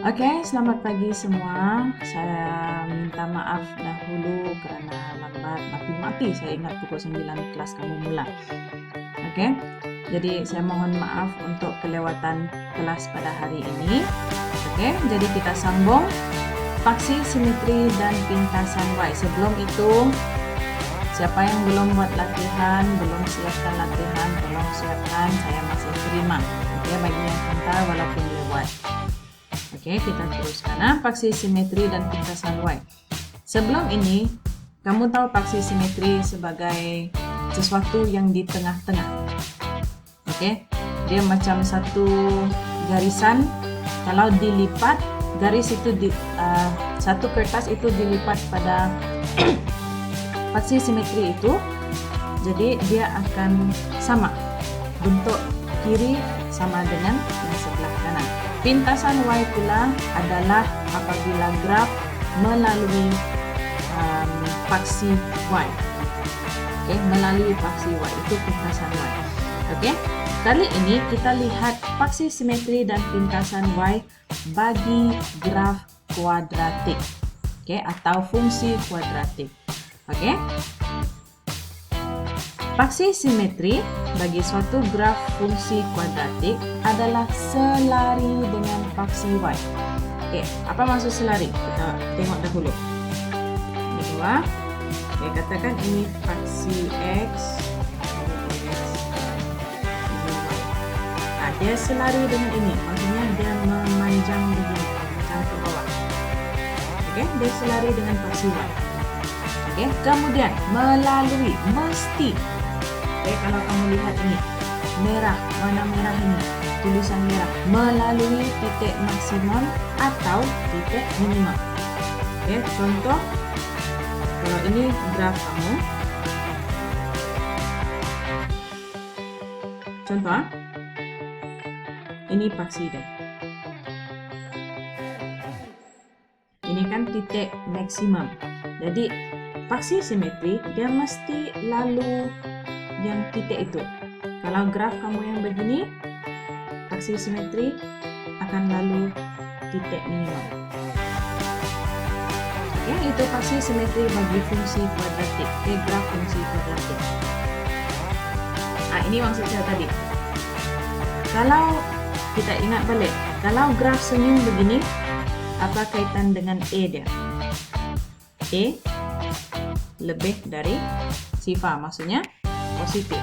Oke, selamat pagi semua. Saya minta maaf dahulu karena lambat mati-mati. Saya ingat pukul 9 kelas kamu mula. Oke, jadi saya mohon maaf untuk kelewatan kelas pada hari ini. Oke, jadi kita sambung faksi, simetri, dan pintasan Y. Sebelum itu, siapa yang belum buat latihan, belum siapkan latihan, tolong siapkan. Saya masih terima. Oke, bagi yang hantar walaupun lewat. Oke, kita teruskan. Faksi, simetri, dan pintasan Y. Sebelum ini, kamu tahu faksi simetri sebagai sesuatu yang di tengah-tengah. Oke, dia macam satu garisan. Kalau dilipat, garis itu satu kertas itu dilipat pada faksi simetri itu, jadi dia akan sama. Bentuk kiri sama dengan yang sebelah kanan. Pintasan Y pula adalah apabila graf melalui faksi Y. Oke, melalui faksi Y itu pintasan Y. Oke, kali ini kita lihat faksi simetri dan pintasan Y bagi graf kuadratik. Oke, atau fungsi kuadratik. Oke. Faksi simetri bagi suatu graf fungsi kuadratik adalah selari dengan faksi Y. Oke, apa maksud selari? Kita tengok dahulu. Kedua, oke, katakan ini faksi X, ini Y. Nah, dia selari dengan ini, maksudnya dia memanjang begini, memanjang ke bawah. Oke, dia selari dengan faksi Y. Oke, kemudian melalui mesti. Oke, kalau kamu lihat ini, merah, warna merah ini, tulisan merah, melalui titik maksimum atau titik minimum. Oke, contoh, kalau ini graf kamu, contoh, ini faksi dia. Ini kan titik maksimum. Jadi, faksi simetri, dia mesti lalu yang titik itu. Kalau graf kamu yang begini, faksi simetri akan lalu titik minimum. Oke, itu faksi simetri bagi fungsi kuadratik. Graf fungsi kuadratik. Nah, ini maksud saya tadi. Kalau kita ingat balik, kalau graf senyum begini, apa kaitan dengan E dia? E lebih dari sifar, maksudnya positif.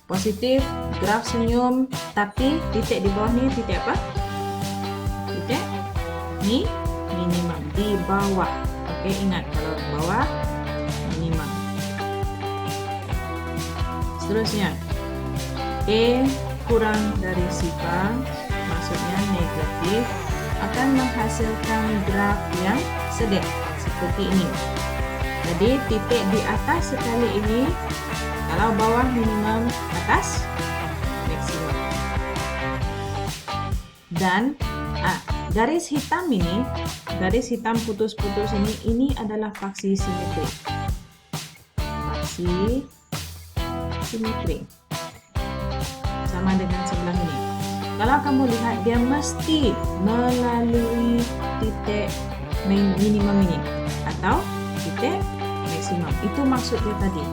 Positif, graf senyum, tapi titik di bawah ni titik apa? Titik ni minimum di bawah. Oke, ingat kalau di bawah minimum. Seterusnya, E kurang dari sifar, maksudnya negatif, akan menghasilkan graf yang sedek seperti ini. Jadi titik di atas sekali ini, kalau bawah minimum, atas maksimum. Dan garis hitam ini, garis hitam putus-putus ini adalah faksi simetri. Faksi simetri sama dengan sebelah ini. Kalau kamu lihat, dia mesti melalui titik minimum ini atau titik maksimum. Itu maksud dia tadi.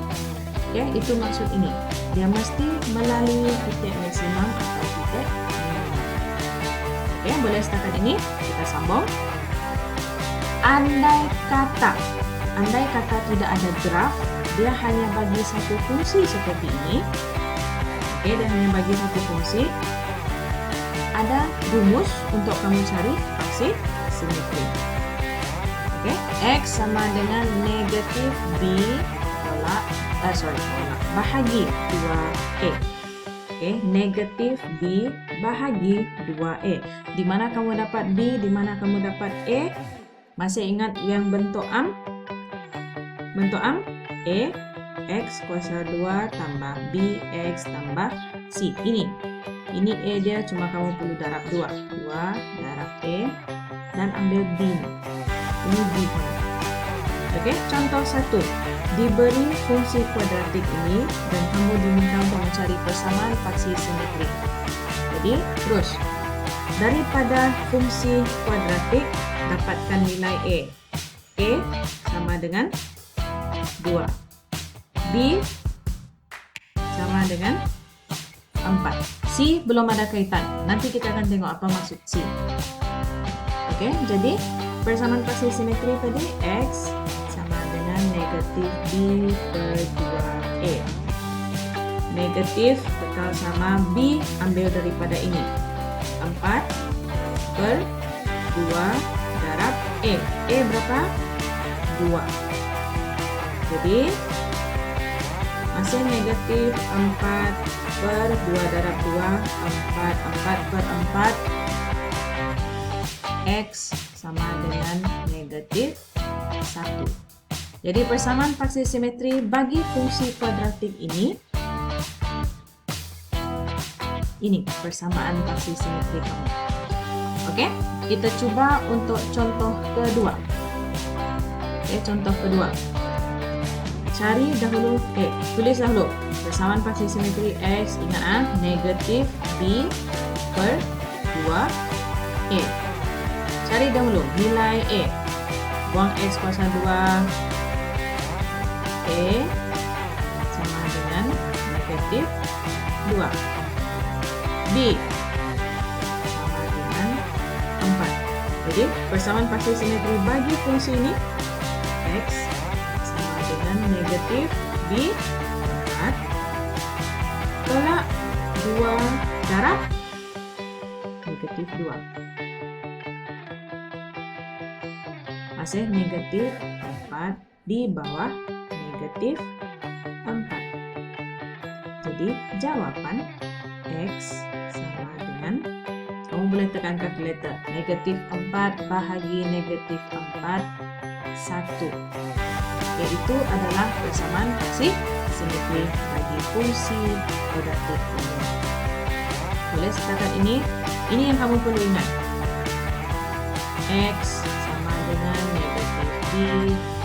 Ya, itu maksud ini. Dia mesti melalui titik maksimum atau titik minimum. Oke, boleh setakat ini kita sambung. Andai kata tidak ada graf, dia hanya bagi satu fungsi seperti ini. Oke, dia hanya bagi satu fungsi. Ada rumus untuk kamu cari faksi simetri. Oke, X sama dengan negatif B bahagi 2E. Oke, negatif B bahagi 2E. Di mana kamu dapat B, di mana kamu dapat E? Masih ingat yang bentuk am? Bentuk am? E, X kuasa 2 tambah B, X tambah C. Ini E dia, cuma kamu perlu darab 2. 2 darab E dan ambil B. Ini B. Oke, contoh 1. Diberi fungsi kuadratik ini dan kamu diminta untuk mencari persamaan faksi simetri. Jadi, terus daripada fungsi kuadratik, dapatkan nilai A. A sama dengan 2. B sama dengan 4. C belum ada kaitan. Nanti kita akan tengok apa maksud C. Oke, jadi persamaan paksi simetri tadi X sama dengan negatif B per 2A. Negatif bekal sama B, ambil daripada ini. 4 per 2 darab E. E berapa? 2. Jadi masih negatif 4 per 2 darab 2, 4 per 4, X sama dengan negatif 1. Jadi persamaan paksi simetri bagi fungsi kuadratik ini persamaan paksi simetri kamu. Oke, kita coba untuk contoh kedua. Oke, contoh kedua. Cari dahulu, tulis dahulu persamaan paksi simetri X, ingat negatif B per 2E. Cari dahulu nilai E. Buang X kuasa 2. E sama dengan negatif 2. B sama dengan 4. Jadi persamaan paksi simetri bagi fungsi ini X sama dengan negatif B 4 tolak 2 darab negatif 2. Masih negatif 4 di bawah negatif 4. Jadi jawaban X sama dengan, kamu boleh tekan kalkulator, negatif 4 bahagi negatif 4 1. Yaitu adalah persamaan paksi simetri bagi fungsi kuadratik ini. Boleh setakat ini yang kamu perlu ingat. X sama dengan negatif B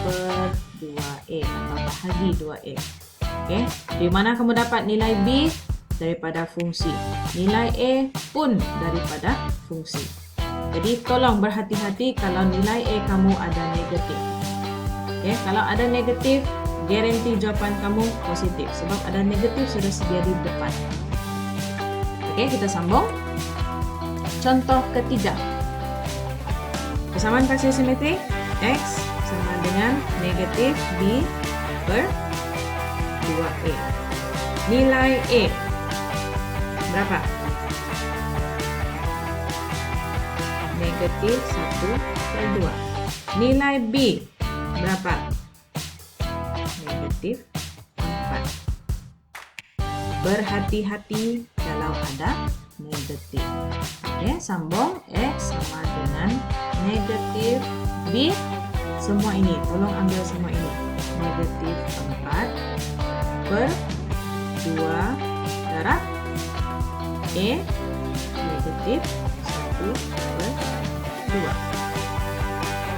per 2E atau bahagi 2E. Oke, di mana kamu dapat nilai B? Daripada fungsi. Nilai A pun daripada fungsi. Jadi tolong berhati-hati kalau nilai A kamu ada negatif. Oke, kalau ada negatif, garanti jawapan kamu positif sebab ada negatif sudah sedia di depan. Oke, kita sambung. Contoh ketiga. Persamaan paksi simetri X sama dengan negatif B per 2E. Nilai A berapa? Negatif 1 per 2. Nilai B berapa? Negatif 4. Berhati-hati kalau ada negatif. Oke, sambung. X sama dengan negatif B. Semua ini, tolong ambil semua ini. Negatif 4 per 2 darab E negatif 1 per 2.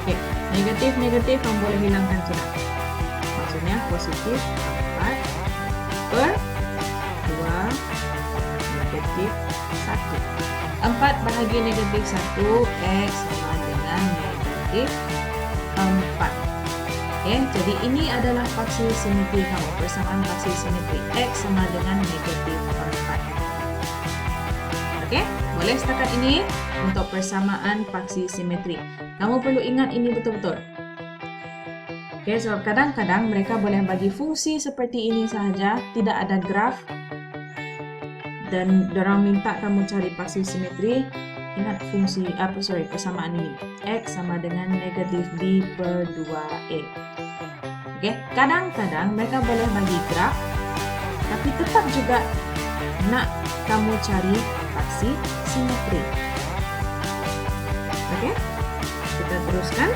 Oke, negatif kamu boleh hilangkan sudah. Maksudnya positif 4 per 2 negatif 1. 4 bahagi negatif 1, X sama dengan negatif 4. Oke, jadi ini adalah paksi simetri kamu, persamaan paksi simetri X sama dengan negatif 4. Oke, boleh setakat ini untuk persamaan paksi simetri. Kamu perlu ingat ini betul-betul. Oke, so kadang-kadang mereka boleh bagi fungsi seperti ini sahaja, tidak ada graf. Dan dorang minta kamu cari paksi simetri. Ingat fungsi, persamaan ini. X sama dengan negatif B per 2E. Oke, kadang-kadang mereka boleh bagi graf, tapi tetap juga nak kamu cari paksi simetri. Oke, kita teruskan.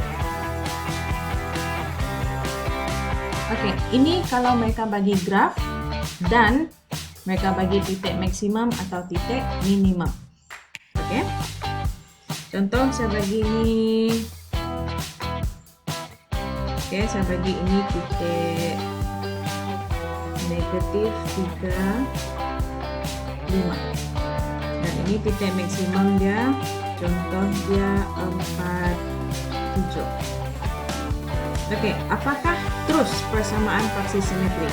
Oke, ini kalau mereka bagi graf dan mereka bagi titik maksimum atau titik minimum. Oke, contoh saya bagi ini. Oke, saya bagi ini titik negatif 3, 5. Dan ini titik maksimum dia, contoh dia 47. Oke, apakah terus persamaan paksi simetri?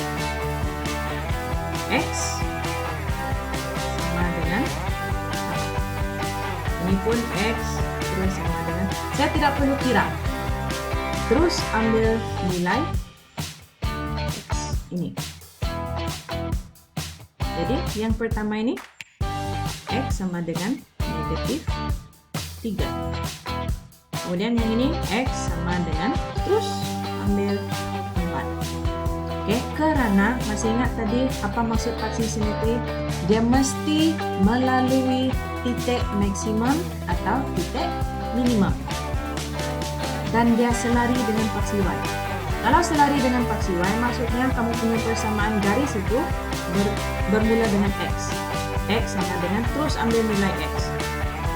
X sama dengan apa? Ini pun X terus sama dengan, saya tidak perlu kira, terus ambil nilai X ini. Jadi yang pertama ini X sama dengan negatif 3. Kemudian yang ini X sama dengan, terus ambil 4. Oke, karena masih ingat tadi apa maksud paksi simetri? Dia mesti melalui titik maksimum atau titik minimum. Dan dia selari dengan paksi Y. Kalau selari dengan paksi Y, maksudnya kamu punya persamaan garis itu bermula dengan X. X sama dengan, terus ambil nilai X.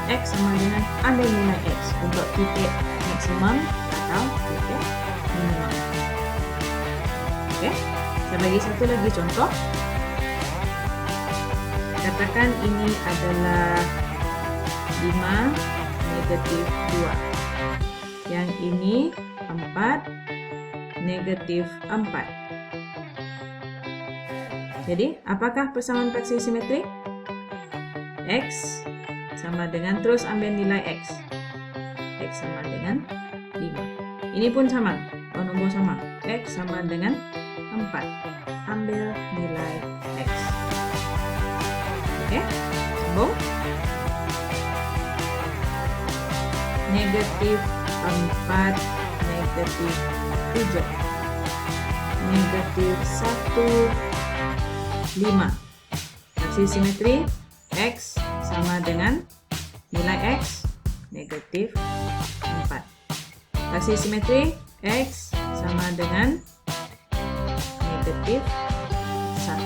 X sama dengan ambil nilai X untuk titik maksimum atau titik minimum. Oke, saya bagi satu lagi contoh. Katakan ini adalah 5 negatif 2. Yang ini 4 negatif 4. Jadi, apakah persamaan paksi simetri? X sama dengan, terus ambil nilai X. X sama dengan 5. Ini pun sama, nombor sama. X sama dengan 4. Ambil nilai X. Oke, sambung. Negatif 4, negatif 7. Negatif 1, 5. Paksi simetri X sama dengan nilai X negatif 4. Paksi simetri X sama dengan negatif 1.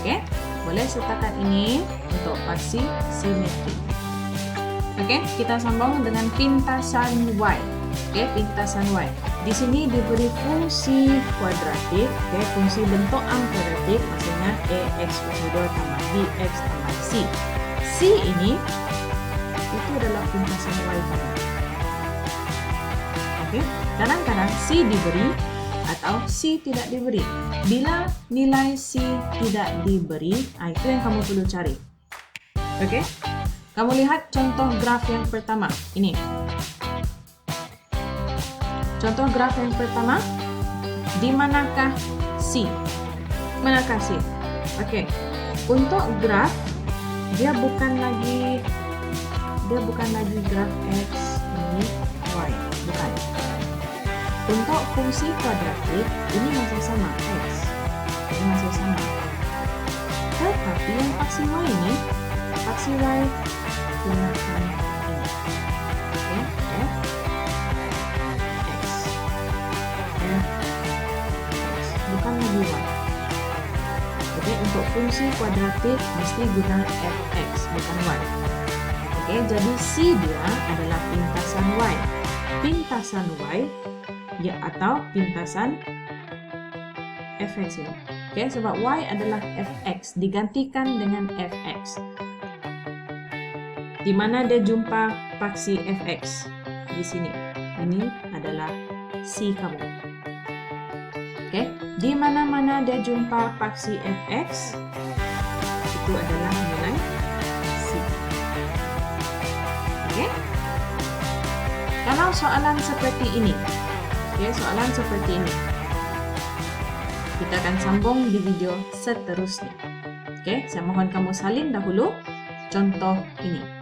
Oke, boleh sertakan ini untuk paksi simetri. Oke, kita sambung dengan pintasan Y. Oke, pintasan Y. Di sini diberi fungsi kuadratik, oke, fungsi bentuk kuadratik, maksudnya AX kuasa 2 tambah BX tambah C. C ini itu adalah pintasan Y kamu. Oke, kadang-kadang C diberi atau C tidak diberi. Bila nilai C tidak diberi, itu yang kamu perlu cari. Oke, kamu lihat contoh graf yang pertama ini. Contoh graf yang pertama, di manakah C? Manakah C? Oke, untuk graf dia bukan lagi graf X ini Y, bukan. Untuk fungsi kuadratik ini masih sama X, ini masih sama. Tetapi yang paksi Y ini, paksi Y gunakan ini. Oke, F bukan lagi Y. Oke, untuk fungsi kuadratik mesti guna fx bukan y. Oke, jadi C dia adalah pintasan Y. Pintasan Y ya, atau pintasan fx ini. Oke, sebab Y adalah fx digantikan dengan fx. Di mana dia jumpa paksi fx? Di sini. Ini adalah C kamu. Oke, di mana-mana dia jumpa paksi fx, itu adalah nilai C. Oke, kalau soalan seperti ini, soalan seperti ini, kita akan sambung di video seterusnya. Oke, saya mohon kamu salin dahulu contoh ini.